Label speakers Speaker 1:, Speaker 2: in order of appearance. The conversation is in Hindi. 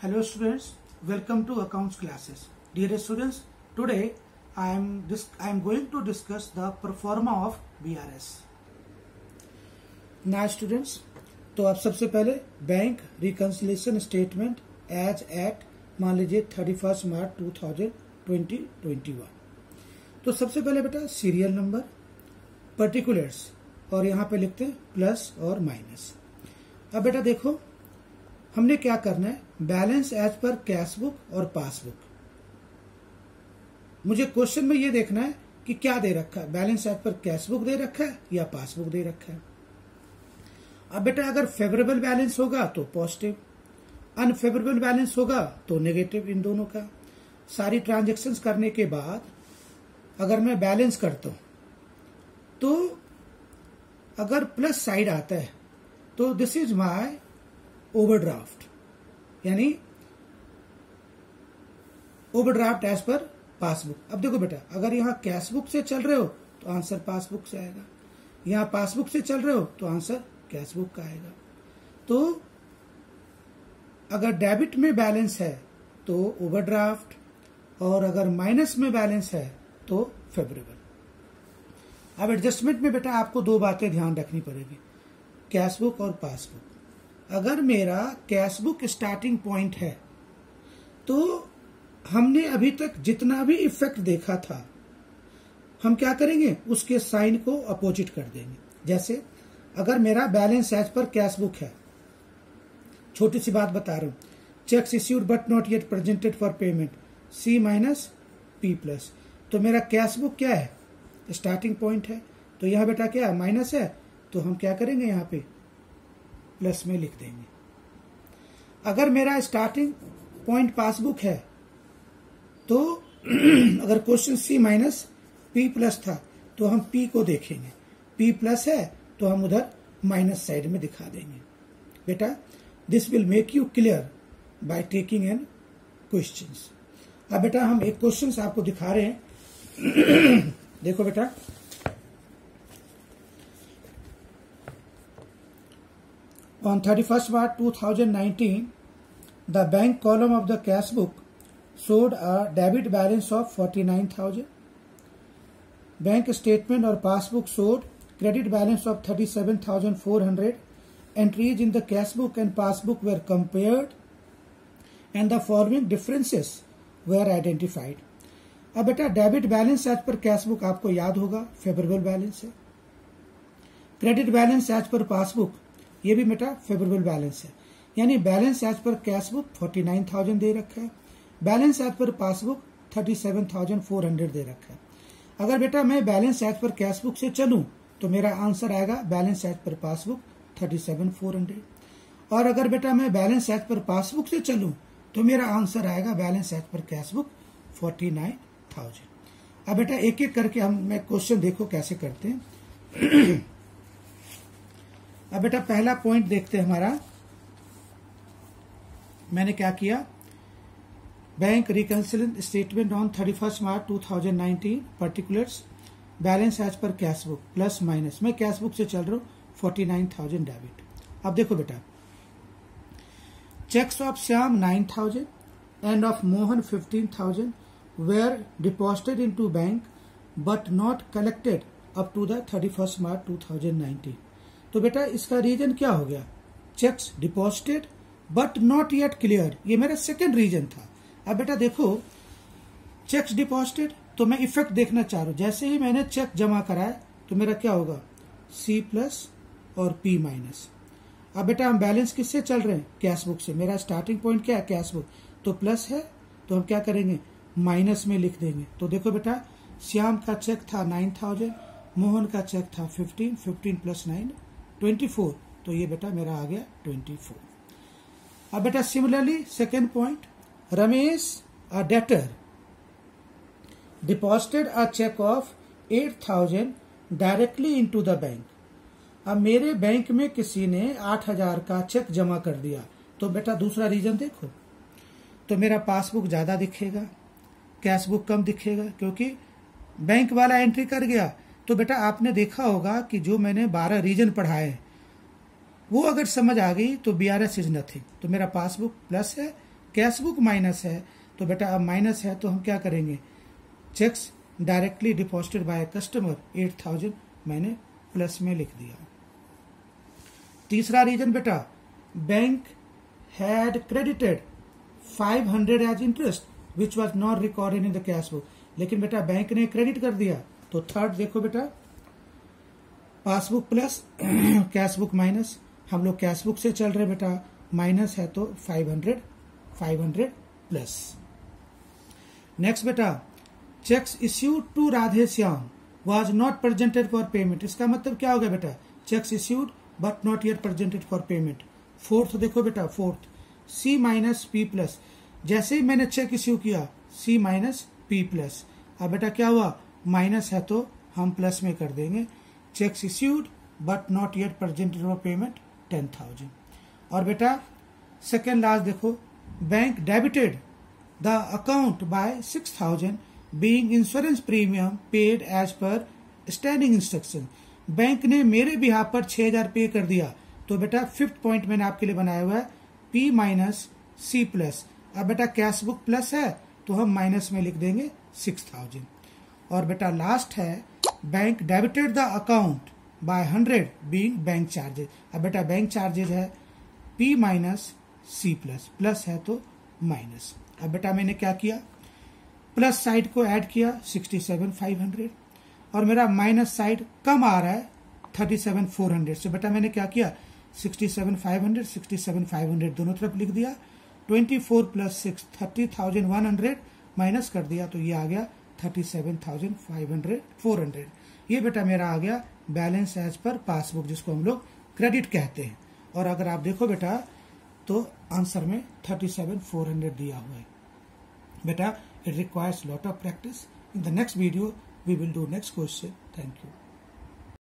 Speaker 1: Hello students, welcome to accounts classes. Dear students, today I am going to discuss the pro forma of BRS. Now students, तो आप सबसे पहले bank reconciliation statement as at मान लीजिए 31 मार्च 2021। तो सबसे पहले बेटा सीरियल नंबर, पर्टिकुलर्स और यहाँ पे लिखते हैं प्लस और माइनस। अब बेटा देखो हमने क्या करना है, balance as per cash book और पासबुक। मुझे क्वेश्चन में ये देखना है कि क्या दे रखा है, balance as per cash book दे रखा है या पासबुक दे रखा है। अब बेटा अगर फेवरेबल बैलेंस होगा तो पॉजिटिव, अनफेवरेबल बैलेंस होगा तो नेगेटिव, इन दोनों का। सारी ट्रांजैक्शंस करने के बाद अगर मैं बैलेंस करता हूं तो अगर प्लस साइड आता है तो दिस इज माय ओवरड्राफ्ट, यानी ओवरड्राफ्ट एज पर पासबुक। अब देखो बेटा अगर यहां कैश बुक से चल रहे हो तो आंसर पासबुक से आएगा, यहां पासबुक से चल रहे हो तो आंसर कैश बुक का आएगा। तो अगर डेबिट में बैलेंस है तो ओवरड्राफ्ट और अगर माइनस में बैलेंस है तो फेवरेबल। अब एडजस्टमेंट में बेटा आपको दो बातें ध्यान रखनी पड़ेगी, कैश बुक और पासबुक। अगर मेरा कैश बुक स्टार्टिंग पॉइंट है तो हमने अभी तक जितना भी इफेक्ट देखा था हम क्या करेंगे, उसके साइन को अपोजिट कर देंगे। जैसे अगर मेरा balance as per cash book है, छोटी सी बात बता रहा हूं, cheques issued but not yet presented for payment C minus P plus, तो मेरा कैश बुक क्या है, स्टार्टिंग पॉइंट है। तो यहां बेटा क्या माइनस है, तो हम क्या करेंगे यहाँ पे प्लस में लिख देंगे। अगर मेरा स्टार्टिंग पॉइंट पासबुक है तो अगर question C minus P plus था तो हम P को देखेंगे, P प्लस है तो हम उधर माइनस साइड में दिखा देंगे। बेटा this will make you clear by taking an questions. अब बेटा हम एक क्वेश्चंस आपको दिखा रहे हैं। देखो बेटा on 31st March 2019 the bank column of the cash book showed a debit balance of 49,000. Bank statement or passbook showed credit balance of 37,400. Entries in the cash book and passbook were compared and the following differences were identified. अब बेटा debit balance as per cash book आपको याद होगा फेवरेबल बैलेंस है, credit balance as per passbook ये भी बेटा फेवरेबल बैलेंस है, यानी balance as per cash book 49,000 दे रखा है, बैलेंस एज पर पासबुक 37,400 दे रखा है। अगर बेटा मैं balance as per cash book से चलूं तो मेरा आंसर आएगा बैलेंस एज पर पासबुक 37,400, और अगर बेटा मैं बैलेंस एज पर पासबुक से चलूं तो मेरा आंसर आएगा balance as per cash book 49,000। अब बेटा एक एक करके मैं क्वेश्चन देखो कैसे करते हैं। अब बेटा पहला पॉइंट देखते हैं हमारा, मैंने क्या किया, bank reconciliation statement on 31 March 2019 particulars balance as per cash book plus minus, मैं कैश बुक से चल रहा हूं 49,000 डेबिट। अब देखो बेटा cheques of Shyam 9,000 and of Mohan 15,000 were deposited into bank but not collected up to the 31 March 2019। तो बेटा इसका रीजन क्या हो गया, cheques deposited but not yet clear, ये मेरा सेकेंड रीजन था। अब बेटा देखो चेक्स डिपॉजिटेड तो मैं इफेक्ट देखना चाह रहा हूं, जैसे ही मैंने चेक जमा कराया तो मेरा क्या होगा C प्लस और P माइनस। अब बेटा हम बैलेंस किससे चल रहे हैं, कैश बुक से, मेरा स्टार्टिंग पॉइंट क्या है कैश बुक, तो प्लस है तो हम क्या करेंगे माइनस में लिख देंगे। तो देखो बेटा श्याम का चेक था 9,000, मोहन का चेक था 15 प्लस 9 24, तो ये बेटा मेरा आ गया 24। अब बेटा similarly second point, Ramesh a debtor deposited a cheque of 8,000 directly into the bank. अब मेरे बैंक में किसी ने 8,000 का चेक जमा कर दिया, तो बेटा दूसरा रीजन देखो, तो मेरा पासबुक ज्यादा दिखेगा, कैश बुक कम दिखेगा, क्योंकि बैंक वाला एंट्री कर गया। तो बेटा आपने देखा होगा कि जो मैंने 12 रीजन पढ़ाए वो अगर समझ आ गई तो BRS इज नथिंग। तो मेरा पासबुक प्लस है, कैश बुक माइनस है, तो बेटा अब माइनस है तो हम क्या करेंगे, cheques directly deposited by customer 8000 मैंने प्लस में लिख दिया। तीसरा रीजन बेटा, bank had credited 500 as interest which was not recorded in the cash book, लेकिन बेटा बैंक ने क्रेडिट कर दिया। तो थर्ड देखो बेटा, passbook plus cash book minus, हम लोग कैश बुक से चल रहे बेटा, माइनस है तो 500 प्लस। नेक्स्ट बेटा, cheques issued to Radhe Shyam was not presented for payment, इसका मतलब क्या होगा बेटा, cheques issued but not yet presented for payment. Fourth देखो बेटा, fourth C minus P plus, जैसे ही मैंने चेक इश्यू किया सी माइनस पी प्लस, अब बेटा क्या हुआ, माइनस है तो हम प्लस में कर देंगे, cheques issued but not yet presented for payment 10,000। और बेटा सेकेंड लास्ट देखो, bank debited the account by 6,000 being insurance premium paid as per standing instruction, bank ने मेरे बिहाफ पर 6,000 पे कर दिया। तो बेटा फिफ्थ पॉइंट मैंने आपके लिए बनाया हुआ है P माइनस C प्लस। अब बेटा कैश बुक प्लस है तो हम माइनस में लिख देंगे 6,000। और बेटा लास्ट है bank debited the account bye 100 being bank charges. अब बेटा बैंक चार्जेज है P minus C plus, plus है तो माइनस। अब बेटा मैंने क्या किया, प्लस साइड को ऐड किया 67,500 और मेरा माइनस साइड कम आ रहा है 37,400 से, बेटा मैंने क्या किया 67,500 दोनों तरफ लिख दिया, 24 प्लस 6 30,100 माइनस कर दिया तो ये आ गया 37,400। ये बेटा मेरा आ गया बैलेंस एज पर पासबुक, जिसको हम लोग क्रेडिट कहते हैं। और अगर आप देखो बेटा तो आंसर में 37,400 दिया हुआ है। बेटा it requires lot of practice. In the next video we will do next question. Thank you.